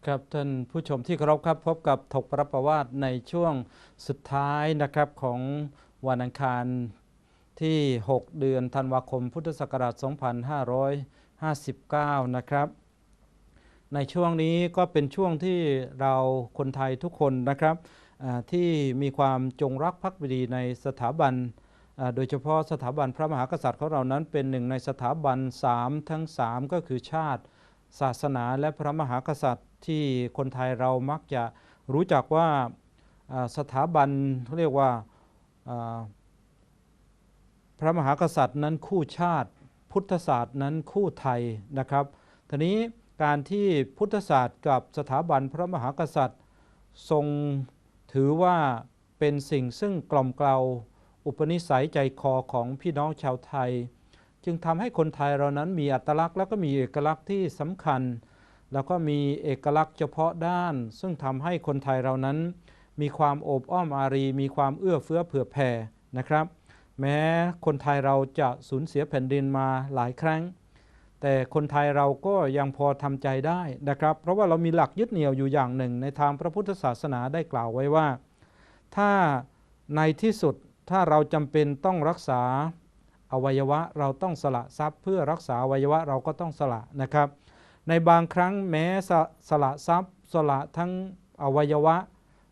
ครับท่านผู้ชมที่เคารพครับพบกับถกประวาทในช่วงสุดท้ายนะครับของวันอังคารที่ 6 เดือนธันวาคมพุทธศักราช 2559 นะครับในช่วงนี้ก็เป็นช่วงที่เราคนไทยทุกคนนะครับที่มีความจงรักภักดีในสถาบันโดยเฉพาะสถาบันพระมหากษัตริย์ของเรานั้นเป็นหนึ่งในสถาบัน3ทั้ง3ก็คือชาติศาสนาและพระมหากษัตริย์ที่คนไทยเรามักจะรู้จักว่าสถาบันเขาเรียกว่าพระมหากษัตริย์นั้นคู่ชาติพุทธศาสตร์นั้นคู่ไทยนะครับทีนี้การที่พุทธศาสตร์กับสถาบันพระมหากษัตริย์ทรงถือว่าเป็นสิ่งซึ่งกล่อมเกลาอุปนิสัยใจคอของพี่น้องชาวไทยจึงทำให้คนไทยเรานั้นมีอัตลักษณ์แล้วก็มีเอกลักษณ์ที่สำคัญแล้วก็มีเอกลักษณ์เฉพาะด้านซึ่งทำให้คนไทยเรานั้นมีความโอบอ้อมอารีมีความเอื้อเฟื้อเผื่อแผ่นะครับแม้คนไทยเราจะสูญเสียแผ่นดินมาหลายครั้งแต่คนไทยเราก็ยังพอทำใจได้นะครับเพราะว่าเรามีหลักยึดเหนี่ยวอยู่อย่างหนึ่งในทางพระพุทธศาสนาได้กล่าวไว้ว่าถ้าในที่สุดถ้าเราจำเป็นต้องรักษาอวัยวะเราต้องสละทรัพย์เพื่อรักษาอวัยวะเราก็ต้องสละนะครับในบางครั้งแม้สละทรัพย์สละทั้งอวัยวะ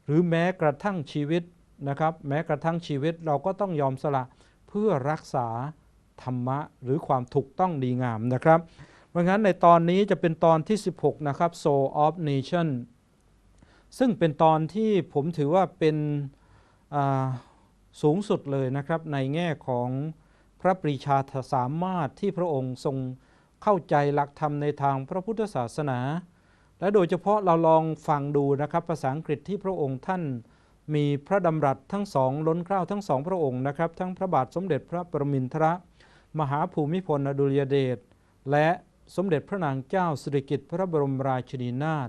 หรือแม้กระทั่งชีวิตนะครับแม้กระทั่งชีวิตเราก็ต้องยอมสละเพื่อรักษาธรรมะหรือความถูกต้องดีงามนะครับเพราะงั้นในตอนนี้จะเป็นตอนที่16นะครับ Soul of Nation ซึ่งเป็นตอนที่ผมถือว่าเป็นสูงสุดเลยนะครับในแง่ของพระปรีชาสามารถที่พระองค์ทรงเข้าใจหลักธรรมในทางพระพุทธศาสนาและโดยเฉพาะเราลองฟังดูนะครับภาษาอังกฤษที่พระองค์ท่านมีพระดำรัสทั้งสองล้นเกล้าทั้งสองพระองค์นะครับทั้งพระบาทสมเด็จพระปรมินทรมหาภูมิพลอดุลยเดชและสมเด็จพระนางเจ้าสิริกิติ์พระบรมราชินีนาถ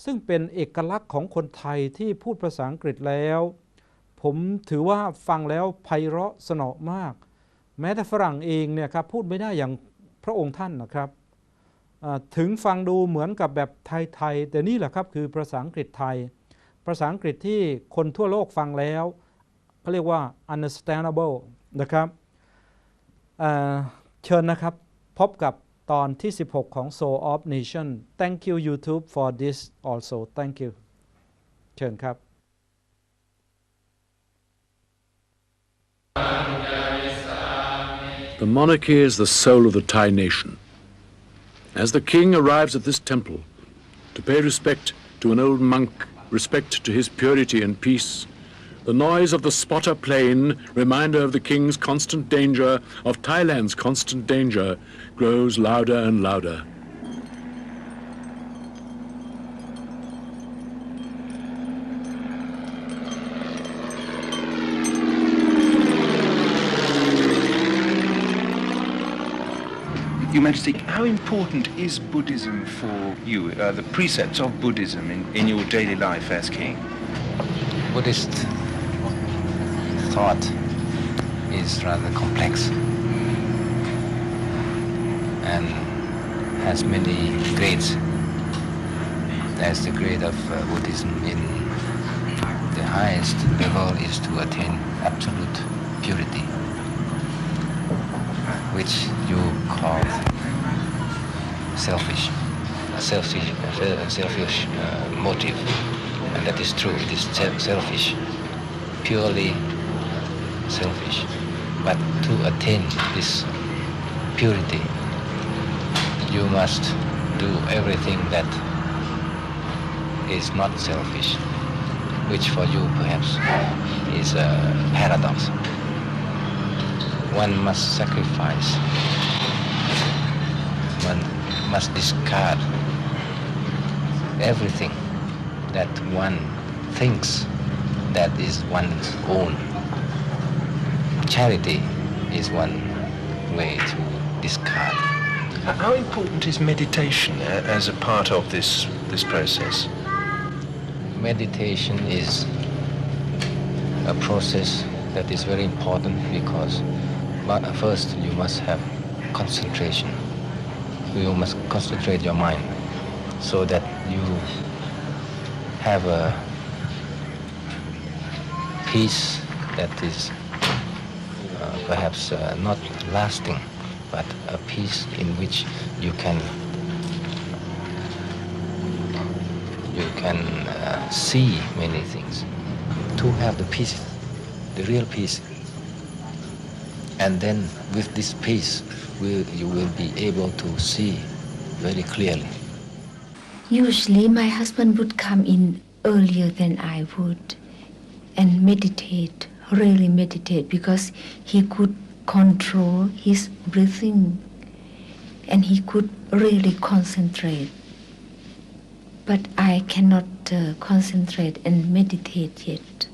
ซึ่งเป็นเอกลักษณ์ของคนไทยที่พูดภาษาอังกฤษแล้วผมถือว่าฟังแล้วไพเราะสนอมากแม้แต่ฝรั่งเองเนี่ยครับพูดไม่ได้อย่างพระองค์ท่านนะครับถึงฟังดูเหมือนกับแบบไทยๆแต่นี่แหละครับคือภาษาอังกฤษไทยภาษาอังกฤษที่คนทั่วโลกฟังแล้วเขาเรียกว่า understandable นะครับเชิญนะครับพบกับตอนที่16ของ Soul of Nation Thank you YouTube for this also Thank you เชิญครับThe monarchy is the soul of the Thai nation. As the king arrives at this temple to pay respect to an old monk, respect to his purity and peace, the noise of the spotter plane, reminder of the king's constant danger, of Thailand's constant danger, grows louder and louder. Your Majesty, how important is Buddhism for you, the precepts of Buddhism in your daily life as king? Buddhist thought is rather complex and has many grades. There's the grade of Buddhism in the highest level is to attain absolute purity, which you call selfish motive, and that is true. It is selfish, purely selfish. But to attain this purity, you must do everything that is not selfish, which for you perhaps is a paradox. One must sacrifice, one must discard everything that one thinks that is one's own. Charity is one way to discard. How important is meditation as a part of this process? Meditation is a process that is very important because first you must have concentration. You must concentrate your mind so that you have a peace that is perhaps not lasting, but a peace in which you can see many things. To have the peace, the real peace, and then with this peace, you will be able to see very clearly. Usually my husband would come in earlier than I would and meditate, really meditate, because he could control his breathing and he could really concentrate. But I cannot concentrate and meditate yet.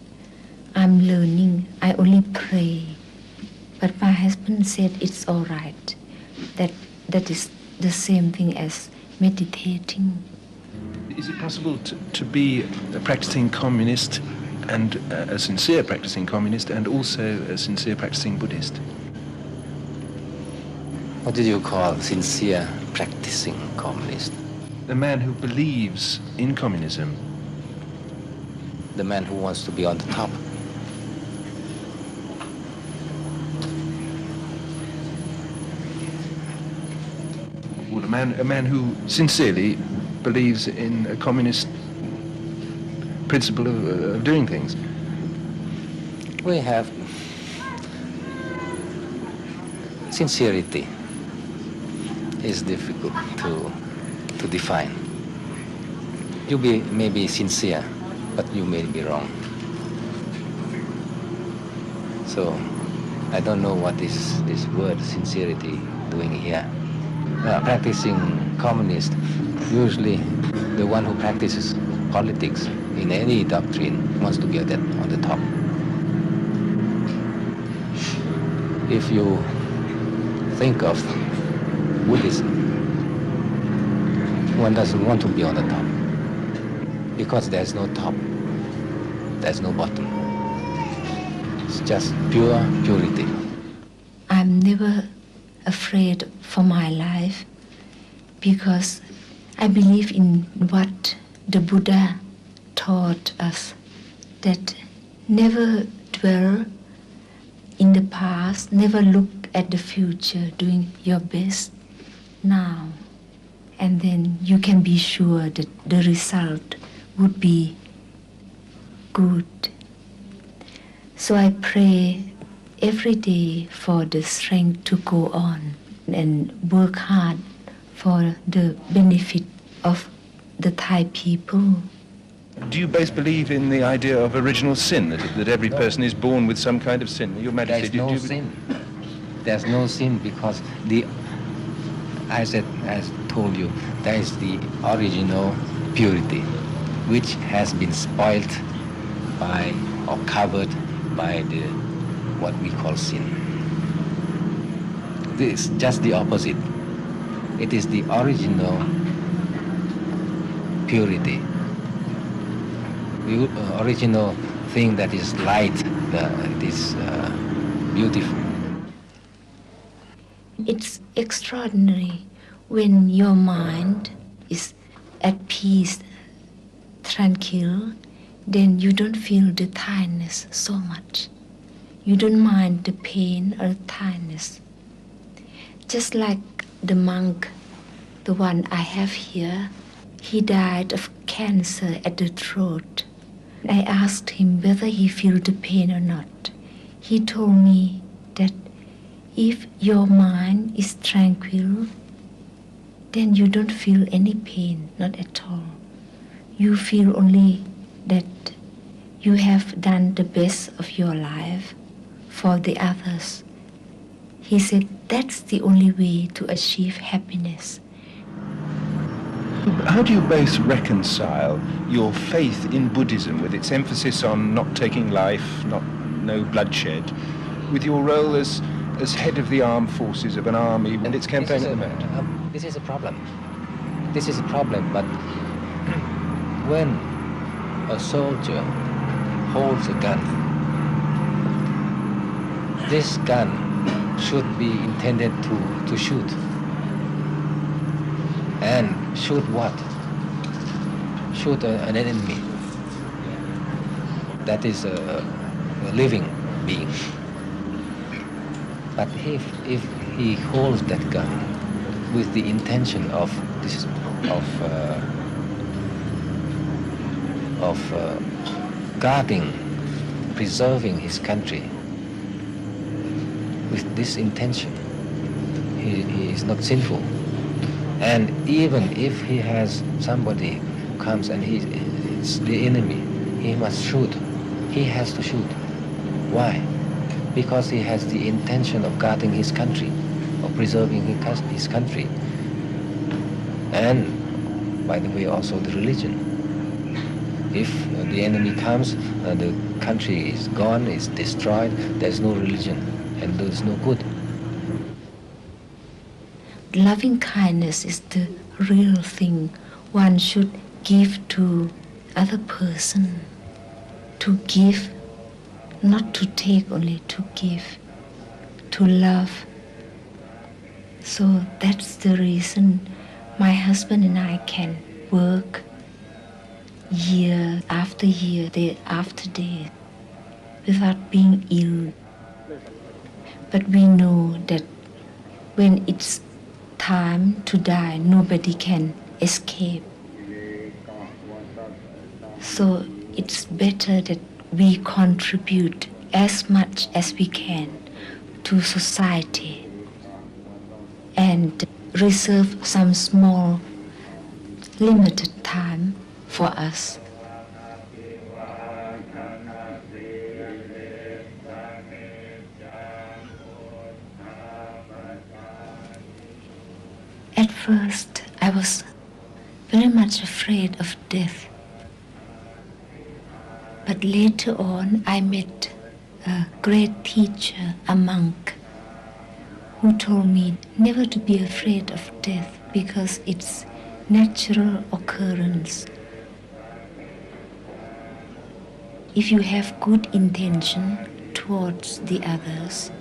I'm learning. I only pray. But my husband said it's all right. That is the same thing as meditating. Is it possible to be a practicing communist and a sincere practicing communist and also a sincere practicing Buddhist? What do you call sincere practicing communist? The man who believes in communism. The man who wants to be on the top. Well, a man who sincerely believes in a communist principle of doing things. We have sincerity is difficult to define. You may be sincere, but you may be wrong. So I don't know what is this word sincerity doing here. Practicing communist, usually the one who practices politics in any doctrine wants to get on the top. If you think of Buddhism, one doesn't want to be on the top because there's no top, there's no bottom. It's just pure purity. I'm never afraid for my life because I believe in what the Buddha taught us, that never dwell in the past, never look at the future, doing your best now. And then you can be sure that the result would be good. So I pray every day for the strength to go on and work hard for the benefit of the Thai people. Do you both believe in the idea of original sin, that every person is born with some kind of sin? Your Majesty, There's no sin. There's no sin because as I told you, there is the original purity, which has been spoiled by or covered by what we call sin. This is just the opposite. It is the original purity, the original thing that is light, that is beautiful. It's extraordinary when your mind is at peace, tranquil, then you don't feel the tiredness so much. You don't mind the pain or tiredness. Just like the monk, the one I have here, he died of cancer at the throat. I asked him whether he feels the pain or not. He told me that if your mind is tranquil, then you don't feel any pain, not at all. You feel only that you have done the best of your life for the others. He said that's the only way to achieve happiness. How do you both reconcile your faith in Buddhism with its emphasis on not taking life, no bloodshed, with your role as head of the armed forces of an army and its campaign at the moment? This is a problem. This is a problem, but when a soldier holds a gun, this gun should be intended to shoot. And shoot what? Shoot an enemy. that is a living being. But if he holds that gun with the intention of guarding, preserving his country, with this intention, he is not sinful. And even if he has somebody who comes and it's the enemy, he must shoot. He has to shoot. Why? Because he has the intention of guarding his country, of preserving his country. And, by the way, also the religion. If the enemy comes and the country is gone, is destroyed, there's no religion and there's no good. Loving kindness is the real thing one should give to other person. To give, not to take only, to give, to love. So that's the reason my husband and I can work year after year, day after day, without being ill. But we know that when it's time to die, nobody can escape. So it's better that we contribute as much as we can to society and reserve some small, limited time for us. At first, I was very much afraid of death. But later on, I met a great teacher, a monk, who told me never to be afraid of death because it's natural occurrence. If you have good intention towards the others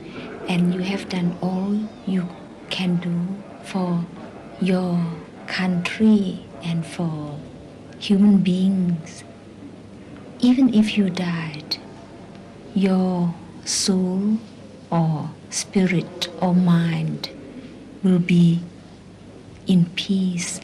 and you have done all you can do for your country and for human beings, even if you died, your soul or spirit or mind will be in peace.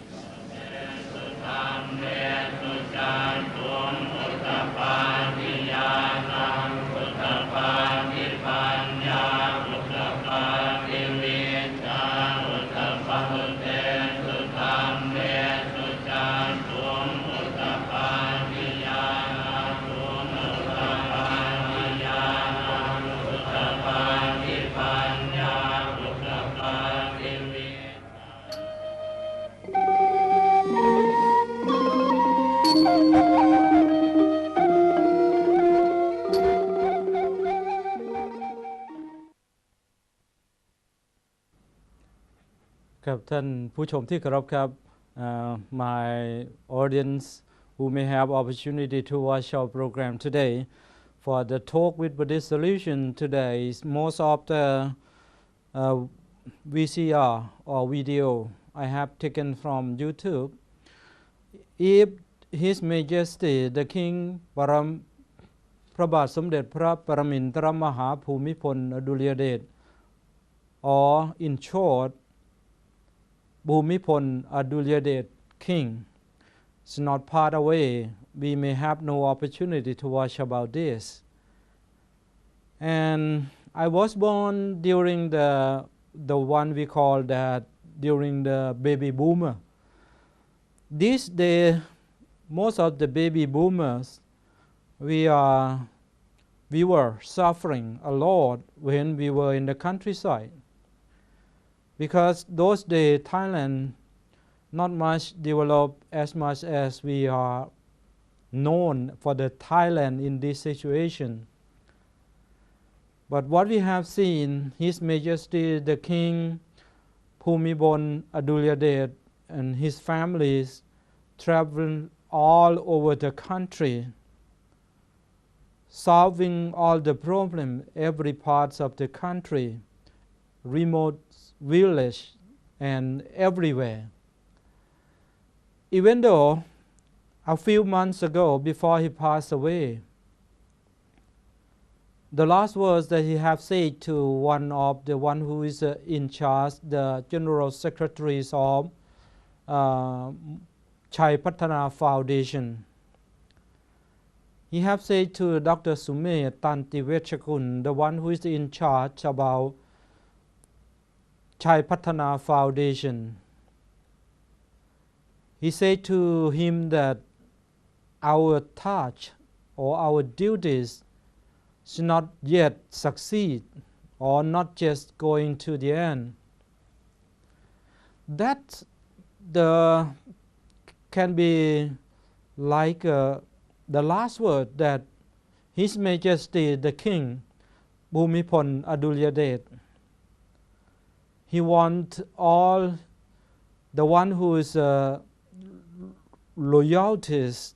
ครับท่านผู้ชมที่เคารพครับ my audience who may have opportunity to watch our program today for the talk with Buddhist Solution today is most of the VCR or video I have taken from YouTube. If His Majesty the King พระบาทสมเด็จพระปรมินทรมหาภูมิพลอดุลยเดช or in short Bhumipol Adulyadej King is not part away, we may have no opportunity to watch about this. And I was born during the one we call that during the baby boomer. This day, most of the baby boomers, we were suffering a lot when we were in the countryside. Because those days Thailand not much developed as much as we are known for the Thailand in this situation. But what we have seen, His Majesty the King Bhumipol Adulyadej and his families travel all over the country, solving all the problems every parts of the country, remote village and everywhere. Even though a few months ago before he passed away, the last words that he have said to the one who is in charge, the general secretaries of Chai Patana Foundation. He have said to Dr. Sume Tantiwechakun, the one who is in charge about Chai Patana Foundation. He said to him that our task or our duties should not yet succeed or not just going to the end. That can be like the last word that His Majesty the King Bhumibol Adulyadej, he wants all the one who is loyalties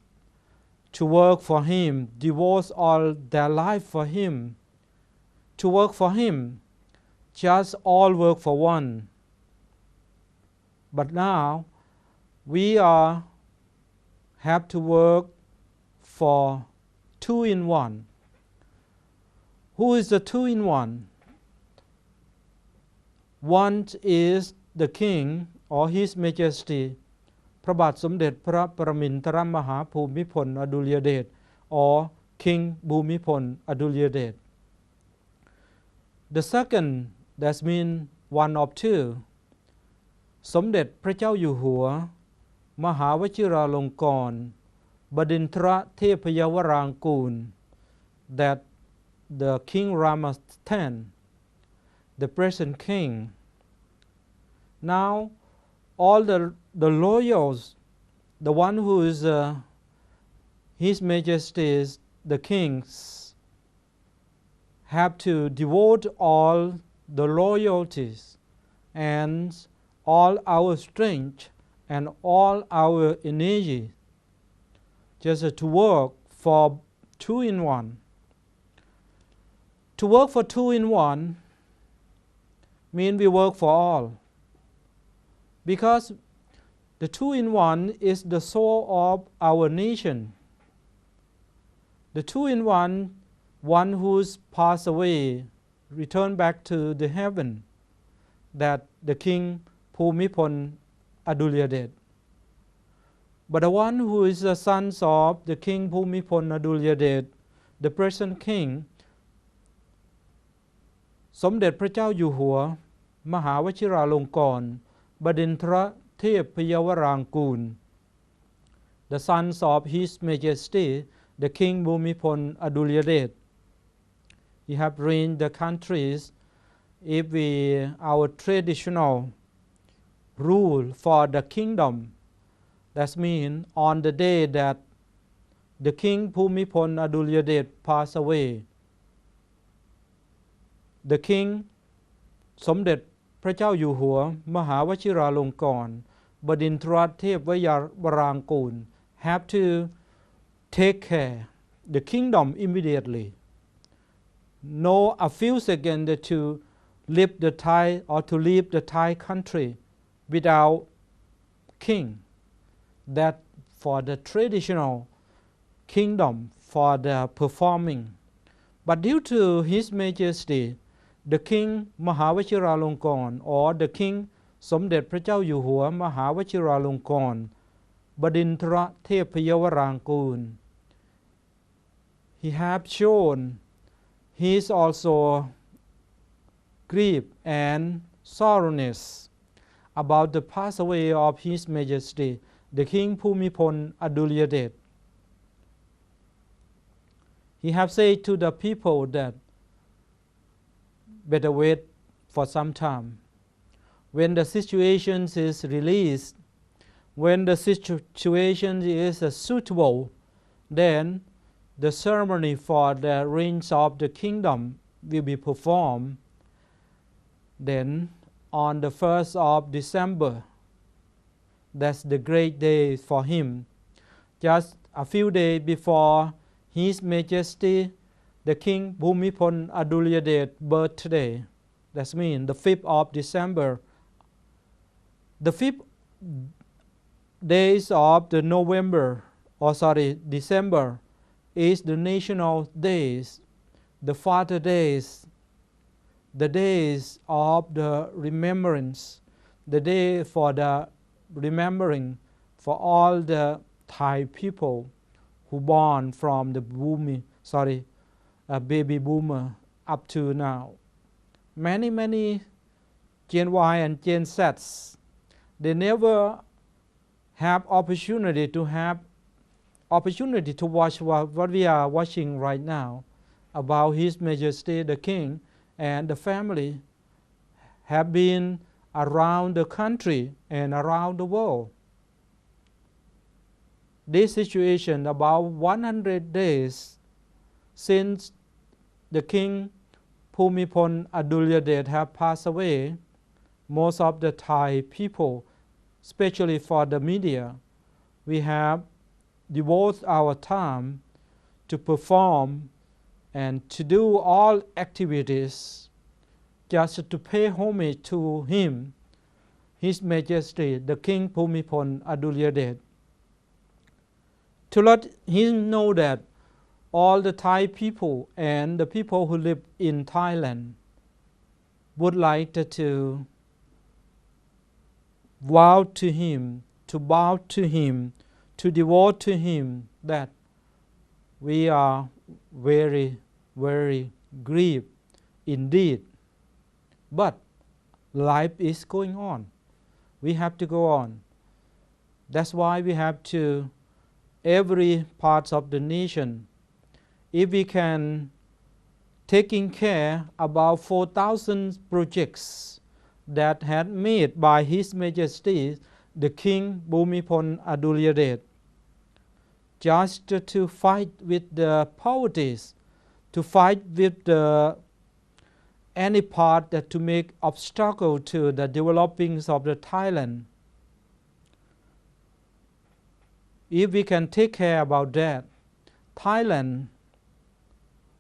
to work for him, devote all their life for him, to work for him, just all work for one. But now we have to work for two in one. Who is the two in one? One is the King or His Majesty พระบาทสมเด็จพระปรมินทรมหาภูมิพลอดุลยเดช or King Bhumibol Adulyadej. The second, that means one of two, สมเด็จพระเจ้าอยู่หัวมหาวชิราลงกรณบดินทรเทพยวรางกูล that the King Rama X, the present king. Now all the loyals, the one who is His Majesty's the kings, have to devote all the loyalties and all our strength and all our energy just to work for two in one. To work for two in one means we work for all, because the two in one is the soul of our nation. The two in one who's passed away, returned back to the heaven, that the King Bhumibol Adulyadej. But the one who is the sons of the King Bhumibol Adulyadej, the present king, สมเด็จพระเจ้าอยู่หัวมหาวชิราลงกรณบดินทรเทพยวรางกูล the sons of His Majesty the King Bhumibol Adulyadej. He have reigned the countries if our traditional rule for the kingdom. That means on the day that the King Bhumibol Adulyadej passed away, the King สมเด็จพระเจ้าอยู่หัวมหาวชิราลงกรณบดินทรเทพยวรางกูล have to take care the kingdom immediately. No a few seconds to leave the Thai or to leave the Thai country without king. That for the traditional kingdom for the performing. But due to His Majesty the King มหาวชิราลงกรณ or the King สมเด็จพระเจ้าอยู่หัวมหาวชิราลงกรณบดินทรเทพยวรางกูล He have shown he is also grief and sorrowness about the pass away of His Majesty the King Bhumibol Adulyadej. He have said to the people that better wait for some time. When the situation is released, when the situation is suitable, then the ceremony for the reigns of the kingdom will be performed. Then on the 1st of December, that's the great day for him. Just a few days before His Majesty the King Bhumibol Adulyadej birthday, that means the 5th of December, the 5th days of the December is the national days the Father days, the days of the remembrance, the day for the remembering for all the Thai people who born from the baby boomer up to now. Many Gen Y and Gen Zs, they never have opportunity to watch what we are watching right now about His Majesty the King and the family have been around the country and around the world. This situation about 100 days since the King Bhumibol Adulyadej have passed away, most of the Thai people, especially for the media, we have devoted our time to perform and to do all activities just to pay homage to him, His Majesty the King Bhumibol Adulyadej, to let him know that all the Thai people and the people who live in Thailand would like to vow to him, to bow to him, to devote to him, that we are very grieved indeed. But life is going on. We have to go on. That's why we have to, every part of the nation, if we can taking care about 4,000 projects that had made by His Majesty the King Bhumibol Adulyadej, just to fight with the poverty, to fight with any part that to make obstacle to the developing of the Thailand. If we can take care about that, Thailand,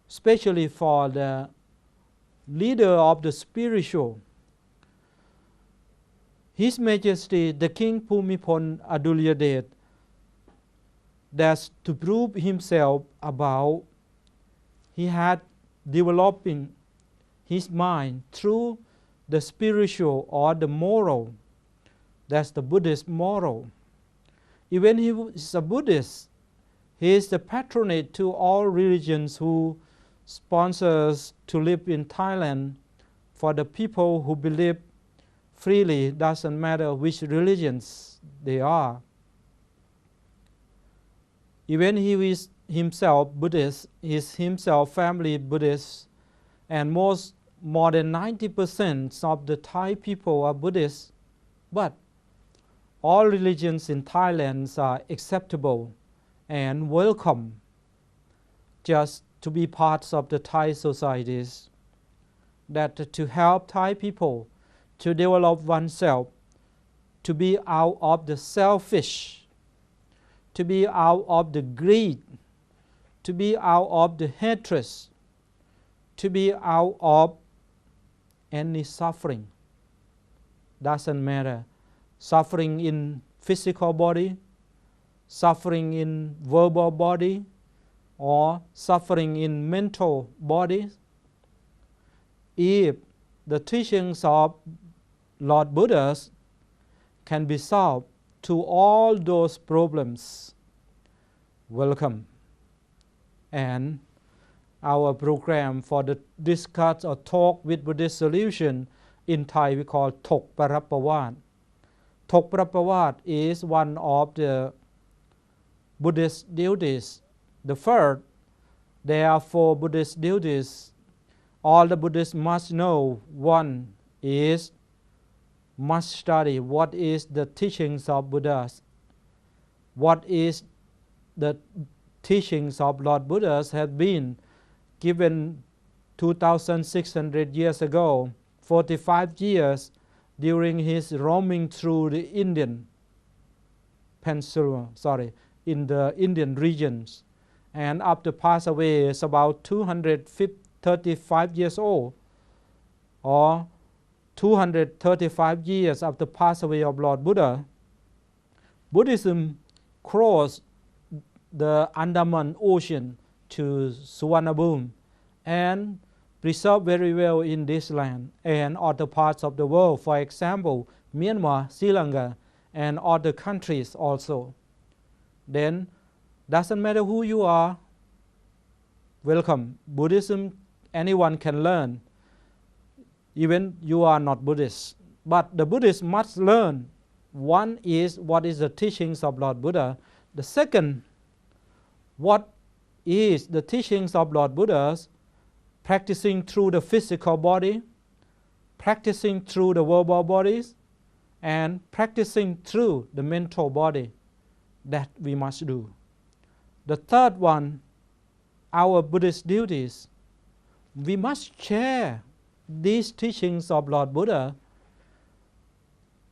especially for the leader of the spiritual, His Majesty the King Bhumibol Adulyadej, that's to prove himself about he had developing his mind through the spiritual or the moral. That's the Buddhist moral. Even he is a Buddhist, he is the patronate to all religions who sponsors to live in Thailand for the people who believe freely, doesn't matter which religions they are. Even he is himself Buddhist, is himself family Buddhist, and more than 90% of the Thai people are Buddhist, but all religions in Thailand are acceptable and welcome just to be parts of the Thai societies, that to help Thai people to develop oneself, to be out of the selfish, to be out of the greed, to be out of the hatred, to be out of any suffering. Doesn't matter. Suffering in physical body, suffering in verbal body, or suffering in mental body. If the teachings of Lord Buddha can be solved to all those problems, welcome. And our program for the discuss or talk with Buddhist Solution, in Thai we call ถกปรประวาท ถกปรประวาท is one of the Buddhist duties. The first, there are 4 Buddhist duties. All the Buddhists must know. One is must study what is the teachings of Buddha, what is the teachings of Lord Buddha have been given 2,600 years ago, 45 years during his roaming through the Indian peninsula, in the Indian regions, and after pass away is about 235 years old, or 235 years after pass away of Lord Buddha. Buddhism crossed the Andaman Ocean to Suvarnabhumi and preserved very well in this land and other parts of the world, for example, Myanmar, Sri Lanka, and other countries also. Then, doesn't matter who you are, welcome. Buddhism, anyone can learn, even you are not Buddhist. But the Buddhists must learn. One is what is the teachings of Lord Buddha. The second, what is the teachings of Lord Buddha, practicing through the physical body, practicing through the verbal bodies, and practicing through the mental body. That we must do. The third one, our Buddhist duties. We must share these teachings of Lord Buddha,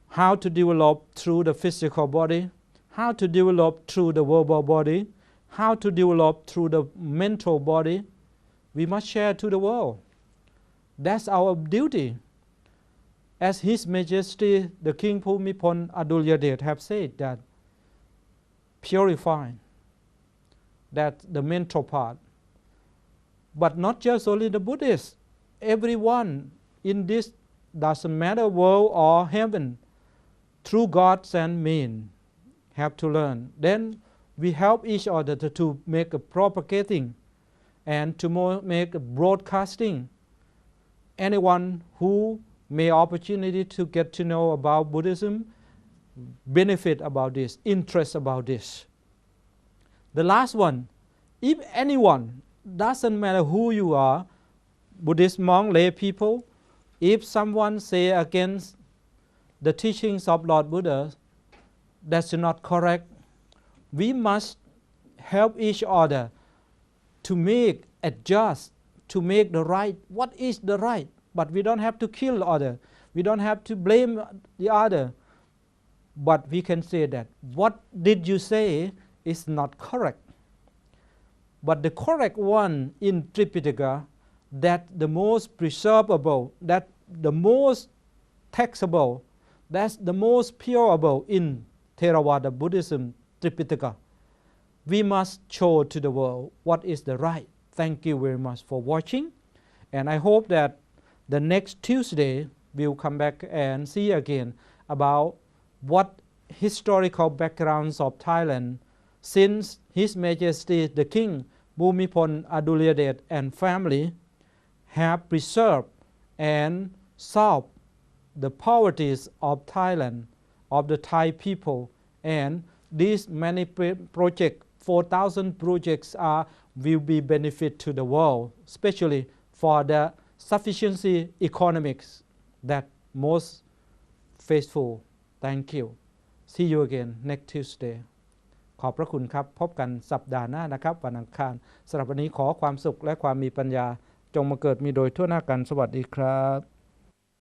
how to develop through the physical body, how to develop through the verbal body, how to develop through the mental body. We must share to the world. That's our duty. As His Majesty the King Bhumibol Adulyadej have said that purify, that's the mental part. But not just only the Buddhists, everyone in this, doesn't matter world or heaven, through God sent means, have to learn. Then we help each other to make a propagating and to make a broadcasting. Anyone who may opportunity to get to know about Buddhism, benefit about this, interest about this. The last one, if anyone, doesn't matter who you are, Buddhist monk, lay people, if someone say against the teachings of Lord Buddha, that's not correct, we must help each other to make, adjust, to make the right. What is the right? But we don't have to kill other. We don't have to blame the other. But we can say that what did you say is not correct. But the correct one in Tripitaka, that the most preservable, that the most taxable, that's the most pureable in Theravada Buddhism, Tripitaka. We must show to the world what is the right. Thank you very much for watching. And I hope that the next Tuesday we'll come back and see again about what historical backgrounds of Thailand since His Majesty the King Bhumibol Adulyadej and family have preserved and solved the poverties of Thailand, of the Thai people. And these many projects, 4,000 projects will be benefit to the world, especially for the sufficiency economics that most faithful. Thank you. See you again next Tuesday. ขอบพระคุณครับพบกันสัปดาห์หน้านะครับวันอังคารสำหรับวันนี้ขอความสุขและความมีปัญญาจงมาเกิดมีโดยทั่วหน้ากันสวัสดีครับ